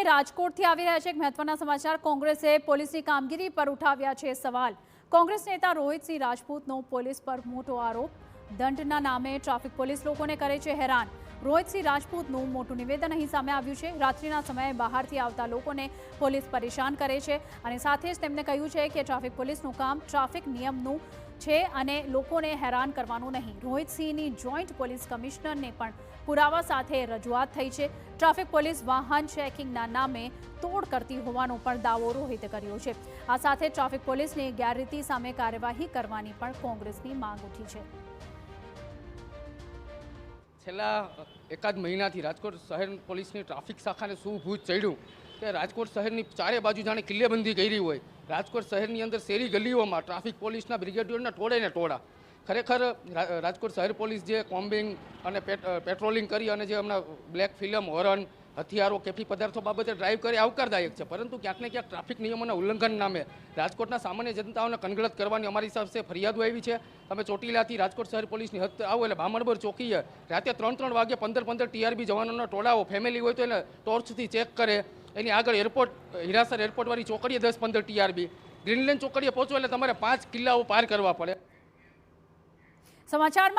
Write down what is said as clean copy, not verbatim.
રાજકોટથી આવી રહ્યા છે એક મહત્વના સમાચાર। કોંગ્રેસે પોલીસની કામગીરી પર ઉઠાવ્યા છે સવાલ। કોંગ્રેસ નેતા રોહિતસિંહ રાજપૂતનો પોલીસ પર મોટો આરોપ। દંડના નામે ટ્રાફિક પોલીસ લોકોને કરે છે હેરાન। રોહિતસિંહ રાજપૂતનું મોટું નિવેદન અહીં સામે આવ્યું છે। રાત્રિના સમયે બહારથી આવતા લોકોને પોલીસ પરેશાન કરે છે અને સાથે જ તેમણે કહ્યું છે કે ટ્રાફિક પોલીસનું કામ ટ્રાફિક નિયમનું છે અને લોકોને હેરાન કરવાનું નહીં। રોહિતસિંહની જોઈન્ટ પોલીસ કમિશનરને પણ પુરાવા સાથે રજૂઆત થઈ છે। ટ્રાફિક પોલીસ વાહન ચેકિંગના નામે તોડ કરતી હોવાનો પણ દાવો રોહિતે કર્યો છે। આ સાથે ટ્રાફિક પોલીસની ગેરરીતિ સામે કાર્યવાહી કરવાની પણ કોંગ્રેસની માંગ ઉઠી છે। છેલ્લા એકાદ મહિનાથી રાજકોટ શહેર પોલીસની ટ્રાફિક શાખાને શું ભૂત ચડ્યું કે રાજકોટ શહેરની ચારે બાજુ જાણે કિલ્લેબંધી કરી હોય। રાજકોટ શહેરની અંદર શેરી ગલીઓમાં ટ્રાફિક પોલીસના બ્રિગેડિયરના ટોળે ને ટોળા। ખરેખર રાજકોટ શહેર પોલીસ જે કોમ્બિંગ અને પેટ્રોલિંગ કરી અને જે હમણાં બ્લેક ફિલ્મ હોરન હથિયારો કેફી પદાર્થો બાબતે ડ્રાઈવ કરી આવકારદાયક છે, પરંતુ ક્યાંક ને ક્યાંક ટ્રાફિક નિયમોના ઉલ્લંઘન નામે રાજકોટના સામાન્ય જનતાઓને કનગળત કરવાની અમારી સાથે ફરિયાદો આવી છે। તમે ચોટીલાથી રાજકોટ શહેર પોલીસની હદ આવો એટલે બામણબર ચોકીએ રાતે 3-3 વાગે 15-15 TRB જવાનોના ટોળાઓ ફેમિલી હોય તો એને ટોર્ચથી ચેક કરે। એની આગળ એરપોર્ટ હિરાસર એરપોર્ટવાળી ચોકડીએ 10-15 TRB, ગ્રીનલેન્ડ ચોકડીએ પહોંચો એટલે તમારે 5 કિલ્લાઓ પાર કરવા પડે। સમાચારમાં